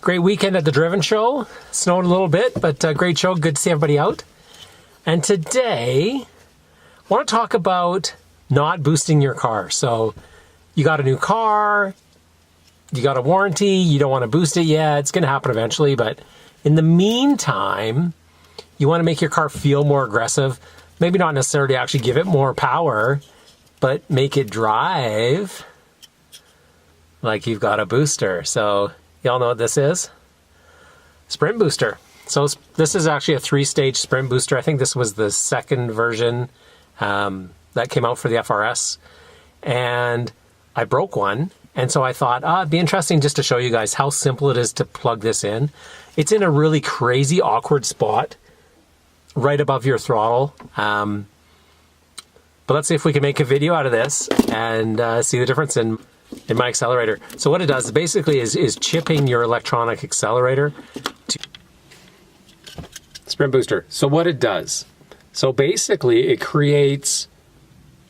Great weekend at the Driven Show. Snowed a little bit, but great show. Good to see everybody out. And today, I want to talk about not boosting your car. So you got a new car, you got a warranty, you don't want to boost it yet. It's going to happen eventually, but in the meantime, you want to make your car feel more aggressive. Maybe not necessarily actually give it more power, but make it drive like you've got a booster. So y'all know what this is? Sprint booster. So this is actually a 3-stage sprint booster. I think this was the second version that came out for the FRS. And I broke one. And so I thought, it'd be interesting just to show you guys how simple it is to plug this in. It's in a really crazy, awkward spot right above your throttle. But let's see if we can make a video out of this and see the difference in my accelerator. So what it does basically is chipping your electronic accelerator to sprint booster. So what it does, so basically it creates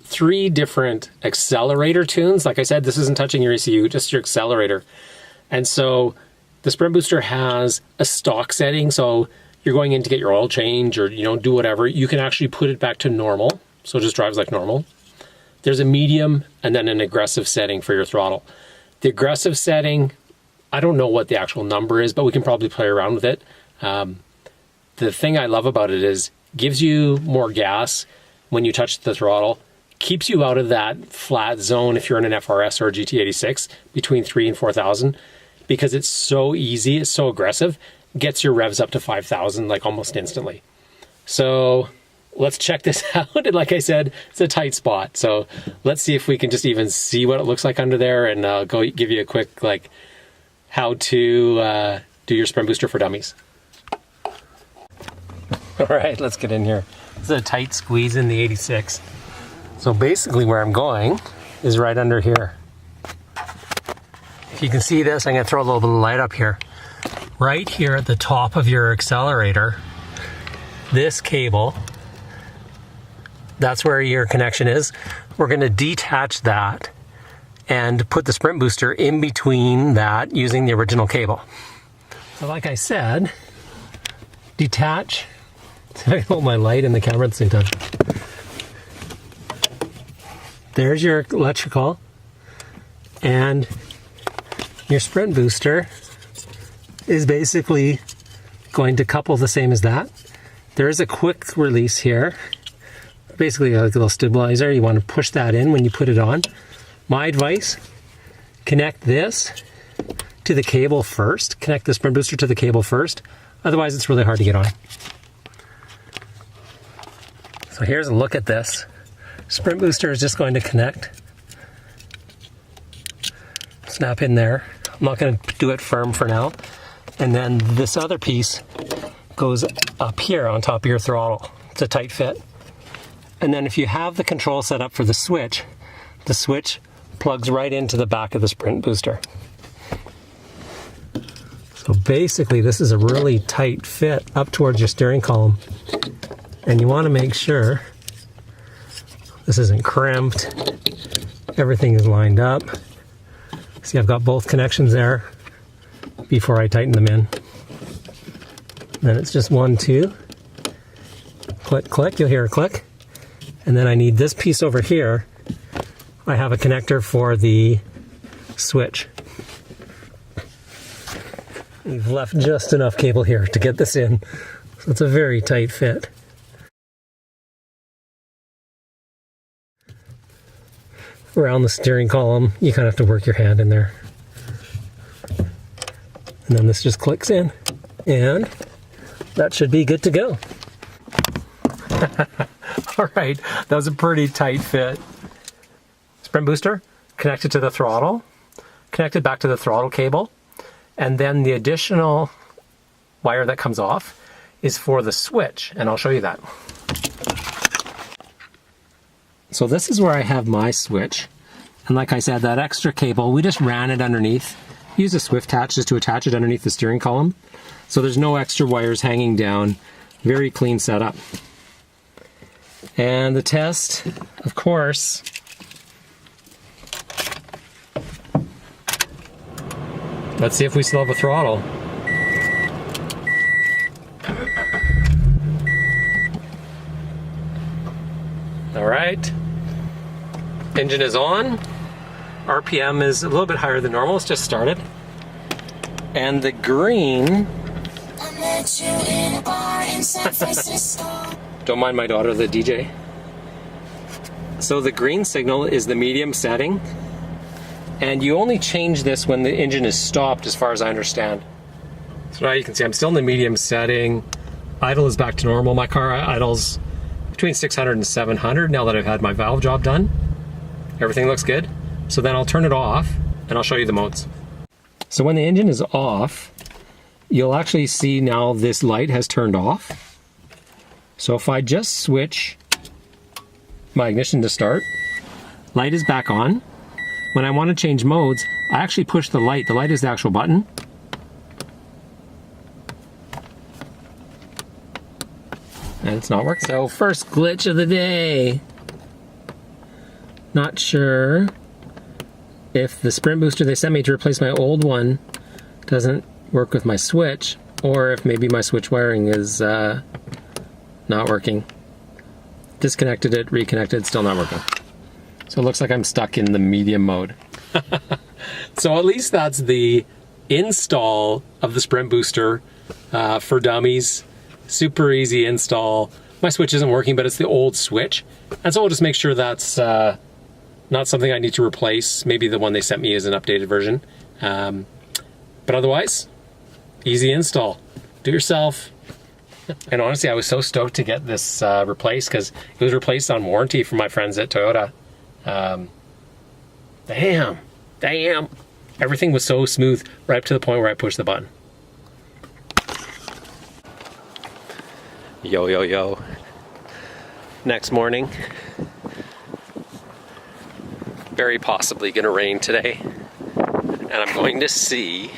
3 different accelerator tunes. Like I said, this isn't touching your ECU, just your accelerator. And so the sprint booster has a stock setting. So you're going in to get your oil change or do whatever, you can actually put it back to normal. So it just drives like normal. There's a medium and then an aggressive setting for your throttle. The aggressive setting, I don't know what the actual number is, but we can probably play around with it. The thing I love about it is gives you more gas when you touch the throttle, keeps you out of that flat zone if you're in an FRS or a GT86 between 3,000 and 4,000 because it's so easy, it's so aggressive, gets your revs up to 5,000 like almost instantly. So let's check this out. And like I said, it's a tight spot. So let's see if we can just even see what it looks like under there and go give you a quick like how to do your sprint booster for dummies. All right, let's get in here. This is a tight squeeze in the 86. So basically where I'm going is right under here. If you can see this, I'm gonna throw a little bit of light up here. Right here at the top of your accelerator, this cable, that's where your connection is. We're gonna detach that and put the sprint booster in between that using the original cable. So like I said, detach. I hold my light and the camera at the same time. There's your electrical and your sprint booster is basically going to couple the same as that. There is a quick release here. Basically a little stabilizer. You want to push that in when you put it on. My advice, connect this to the cable first. Connect the sprint booster to the cable first. Otherwise it's really hard to get on. So here's a look at this. Sprint booster is just going to connect. Snap in there. I'm not going to do it firm for now. And then this other piece goes up here on top of your throttle. It's a tight fit. And then if you have the control set up for the switch plugs right into the back of the sprint booster. So basically this is a really tight fit up towards your steering column. And you want to make sure this isn't crimped. Everything is lined up. See, I've got both connections there before I tighten them in. Then it's just 1, 2. Click, click, you'll hear a click. And then I need this piece over here. I have a connector for the switch. We've left just enough cable here to get this in. So it's a very tight fit. Around the steering column, you kind of have to work your hand in there. And then this just clicks in. And that should be good to go. All right, that was a pretty tight fit. Sprint booster, connected to the throttle, connected back to the throttle cable, and then the additional wire that comes off is for the switch, and I'll show you that. So this is where I have my switch, and like I said, that extra cable, we just ran it underneath. Use a swift attach just to attach it underneath the steering column. So there's no extra wires hanging down. Very clean setup. And the test, of course, let's see if we still have a throttle. All right, engine is on. RPM is a little bit higher than normal, it's just started. And the green, don't mind my daughter, the DJ. So the green signal is the medium setting, and you only change this when the engine is stopped, as far as I understand. So now you can see I'm still in the medium setting. Idle is back to normal. My car idles between 600 and 700 now that I've had my valve job done. Everything looks good. So then I'll turn it off and I'll show you the modes. So when the engine is off, you'll actually see now this light has turned off. So if I just switch my ignition to start, light is back on. When I want to change modes, I actually push the light. The light is the actual button. And it's not working. So first glitch of the day. Not sure if the sprint booster they sent me to replace my old one doesn't work with my switch, or if maybe my switch wiring is not working. Disconnected it, reconnected, still not working. So it looks like I'm stuck in the medium mode. So at least that's the install of the sprint booster for Dummies. Super easy install. My switch isn't working, but it's the old switch. And so we'll just make sure that's not something I need to replace. Maybe the one they sent me is an updated version. But otherwise, easy install. Do it yourself. And honestly, I was so stoked to get this replaced because it was replaced on warranty from my friends at Toyota. Damn. Everything was so smooth right up to the point where I pushed the button. Yo. Next morning. Very possibly gonna rain today. And I'm going to see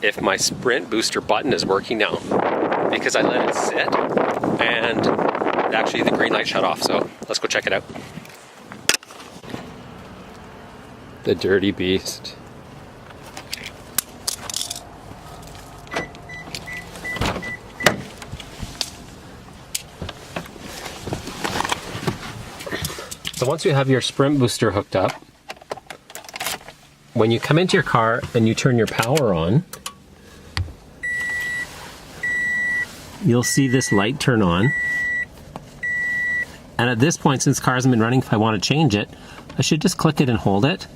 if my sprint booster button is working now. Because I let it sit and actually the green light shut off. So let's go check it out. The dirty beast. So once you have your sprint booster hooked up, when you come into your car and you turn your power on, you'll see this light turn on. And at this point, since the car hasn't been running, if I want to change it, I should just click it and hold it.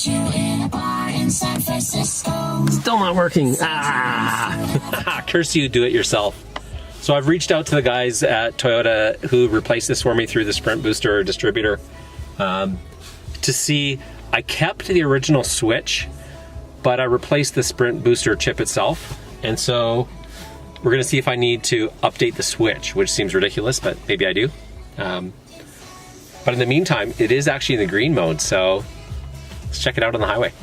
You in a bar in San Francisco. Still not working. Curse you, do it yourself. So I've reached out to the guys at Toyota who replaced this for me through the sprint booster distributor to see. I kept the original switch, but I replaced the sprint booster chip itself. And so we're gonna see if I need to update the switch, which seems ridiculous, but maybe I do. But in the meantime, it is actually in the green mode, so let's check it out on the highway.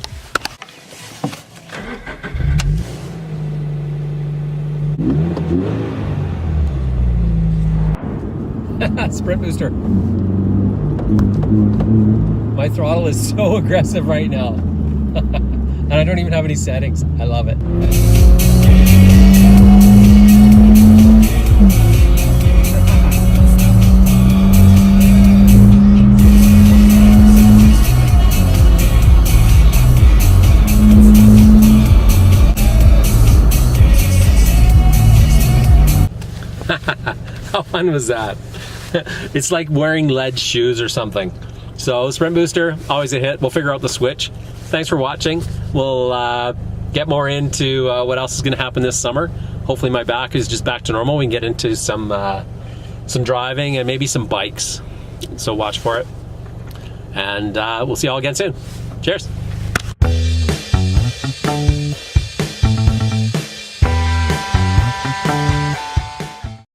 Sprint booster. My throttle is so aggressive right now. And I don't even have any settings. I love it. How fun was that? It's like wearing lead shoes or something. So sprint booster, always a hit. We'll figure out the switch. Thanks for watching. We'll get more into what else is going to happen this summer. Hopefully my back is just back to normal. We can get into some driving and maybe some bikes. So watch for it. And we'll see you all again soon. Cheers.